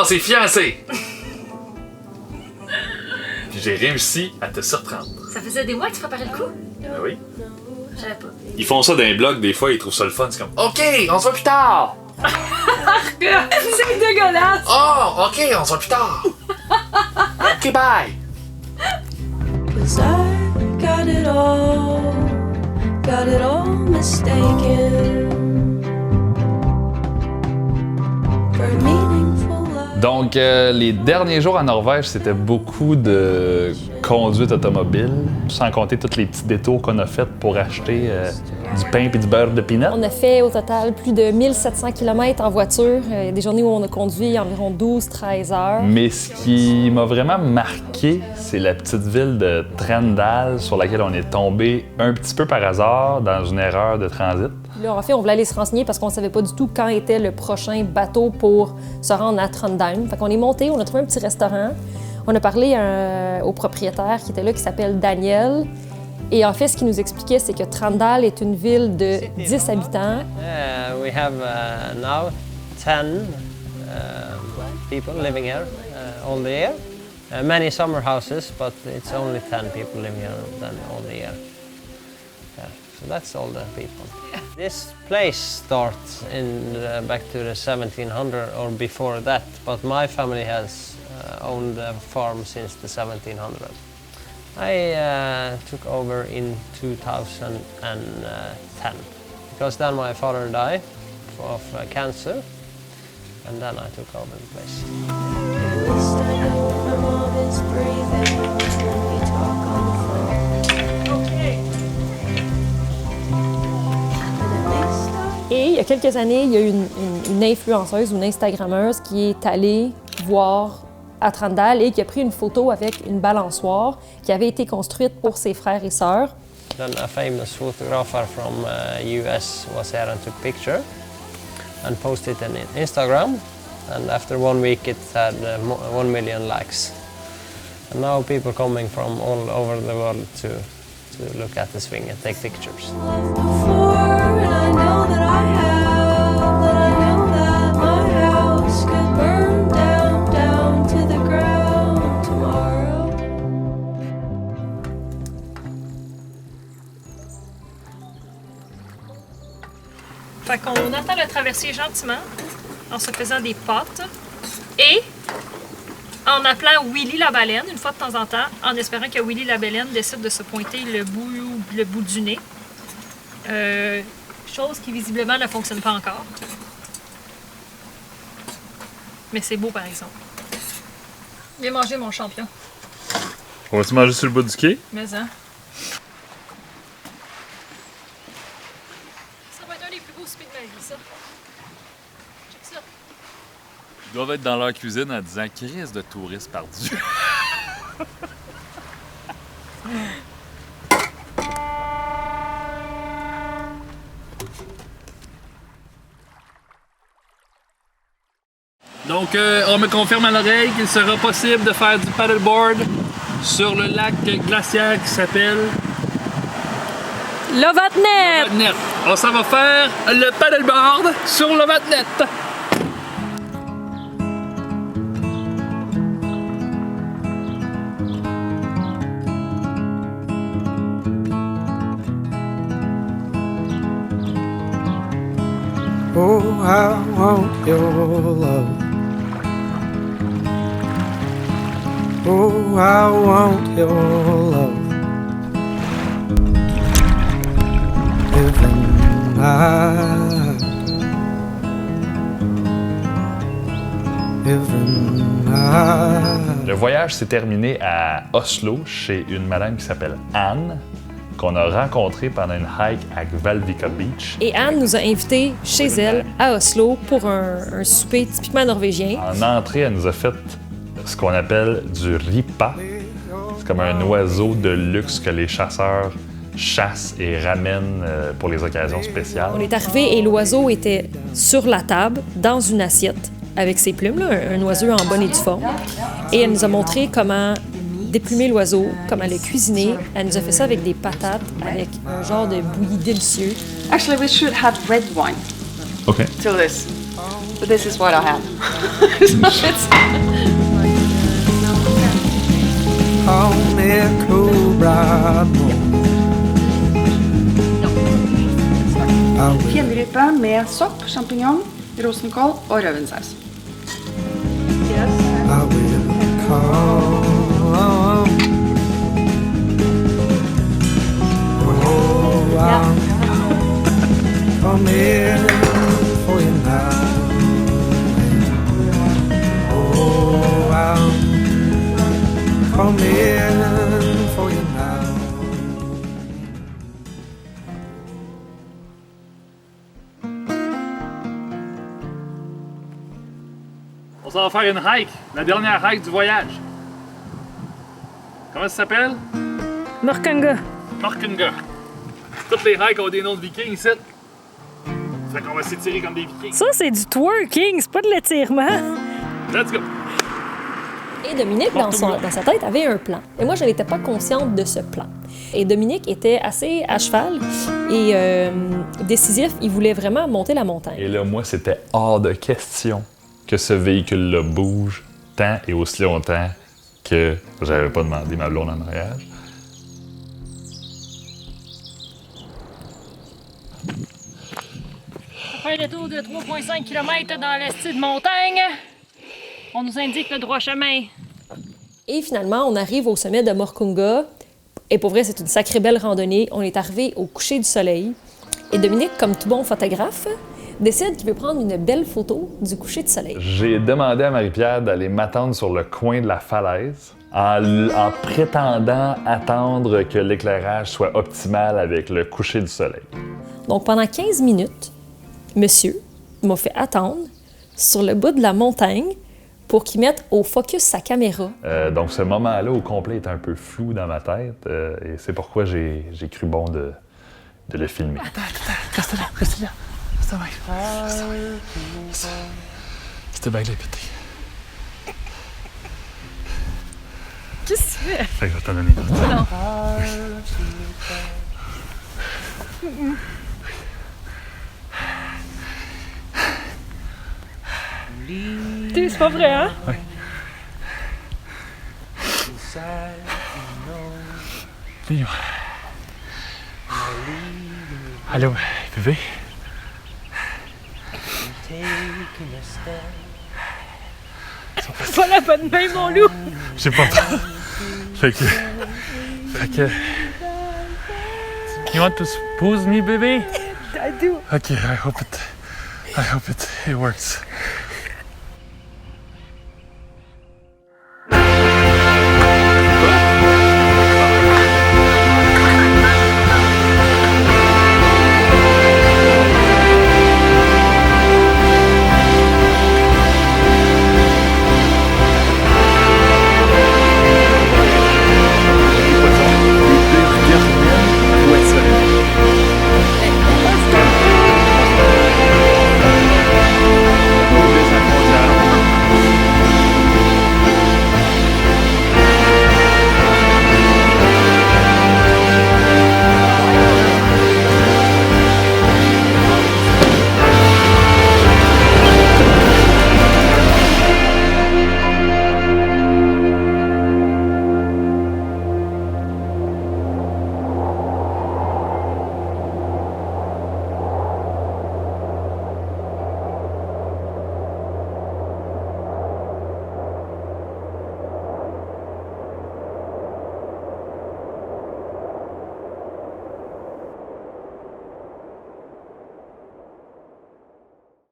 on s'est fiancés! Puis j'ai réussi à te surprendre. Ça faisait des mois que tu préparais le coup? Ben oui. Je savais pas. Ils font ça dans les blogs, des fois, ils trouvent ça le fun. C'est comme, OK, on se voit plus tard! C'est dégueulasse! Oh, OK, on se voit plus tard! OK, bye! 'Cause I got it all mistaken for meaningful life. Donc, les derniers jours en Norvège, c'était beaucoup de conduite automobile, sans compter tous les petits détours qu'on a faits pour acheter du pain et du beurre de peanut. On a fait au total plus de 1700 km en voiture. Il y a des journées où on a conduit environ 12-13 heures. Mais ce qui m'a vraiment marqué, c'est la petite ville de Trendal sur laquelle on est tombé un petit peu par hasard dans une erreur de transit. Là, en fait, on voulait aller se renseigner parce qu'on ne savait pas du tout quand était le prochain bateau pour se rendre à Trondheim. Fait qu'on est monté, on a trouvé un petit restaurant. On a parlé au propriétaire qui était là, qui s'appelle Daniel. Et en fait, ce qu'il nous expliquait, c'est que Trondheim est une ville de 10 habitants. We have now 10 people living here all the year. Many summer houses, but it's only 10 people living here then all the year. Yeah, so that's all the people. This place starts in back to the 1700 or before that, but my family has owned the farm since the 1700. I took over in 2010 because then my father died of cancer, and then I took over the place. At least I know my mom is breathing when we talk on the phone. And at least Et il y a quelques années, il y a eu une influenceuse ou une Instagrammeuse qui est allée voir à Trondheim et qui a pris une photo avec une balançoire qui avait été construite pour ses frères et sœurs. Then a famous photographer from US was here and took picture and posted it on Instagram. And after 1 week, it had 1 million likes. And now people coming from all over the world to look at the swing and take pictures. loved before, and I know that I have, that I know that my house could burn down to the ground tomorrow. Fait qu'on attend le traversier gentiment en se faisant des potes et en appelant Willy la baleine une fois de temps en temps, en espérant que Willy la baleine décide de se pointer le bout du nez. Chose qui visiblement ne fonctionne pas encore. Mais c'est beau par exemple. Viens manger mon champion. On va-tu manger sur le bout du quai? Mais hein. Ça va être un des plus beaux soupers de ma vie, ça. Check ça. Ils doivent être dans leur cuisine en disant crise de touristes perdus. Donc, on me confirme à l'oreille qu'il sera possible de faire du paddleboard sur le lac glaciaire qui s'appelle Lovatnet! Lovatnet. On s'en va faire le paddleboard sur Lovatnet. Oh, I want your love. Oh, I want your love. Every night. Every night. Le voyage s'est terminé à Oslo, chez une madame qui s'appelle Anne, qu'on a rencontrée pendant une hike à Gvalvika Beach. Et Anne nous a invités chez elle, à Oslo, pour un souper typiquement norvégien. En entrée, elle nous a fait ce qu'on appelle du ripa. C'est comme un oiseau de luxe que les chasseurs chassent et ramènent pour les occasions spéciales. On est arrivé et l'oiseau était sur la table, dans une assiette, avec ses plumes, là, un oiseau en bonne et due forme. Et elle nous a montré comment déplumer l'oiseau, comment le cuisiner. Elle nous a fait ça avec des patates, avec un genre de bouilli délicieux. Actually, we should have red wine OK. till this. But this is what I have. So it's Call me Cobra Moon. I will fjellrype med sopp, champignon, rosenkål og rødvinsaus. I will come. Oh, I'll come in for you now. Oh, I'll come in for you now. On s'en va faire une hike, la dernière hike du voyage. Comment ça s'appelle? Morkanga. Morkanga. Toutes les hikes ont des noms de vikings ici. Fait qu'on va s'étirer comme des vikings. Ça, c'est du twerking, c'est pas de l'étirement. Let's go! Et Dominique, dans sa tête, avait un plan. Et moi, je n'étais pas consciente de ce plan. Et Dominique était assez à cheval et décisif. Il voulait vraiment monter la montagne. Et là, moi, c'était hors de question que ce véhicule-là bouge tant et aussi longtemps que j'avais pas demandé ma blonde en mariage. Après le tour de 3,5 km dans l'est de montagne, on nous indique le droit chemin. Et finalement, on arrive au sommet de Morkunga. Et pour vrai, c'est une sacrée belle randonnée. On est arrivé au coucher du soleil. Et Dominique, comme tout bon photographe, décide qu'il veut prendre une belle photo du coucher du soleil. J'ai demandé à Marie-Pierre d'aller m'attendre sur le coin de la falaise en prétendant attendre que l'éclairage soit optimal avec le coucher du soleil. Donc pendant 15 minutes, monsieur m'a fait attendre sur le bout de la montagne pour qu'il mette au focus sa caméra. Donc ce moment-là au complet est un peu flou dans ma tête et c'est pourquoi j'ai cru bon de le filmer. Reste là. Ça va. C'était bien répété. Qu'est-ce que tu fais? Fait que je vais t'en donner une autre. Non. C'est pas vrai, hein? Oui. Viens. Allô, bébé? Pas la bonne main, mon loup! J'ai pas peur. Fait que... You want to spoon me, baby? I do. Okay, I hope it works.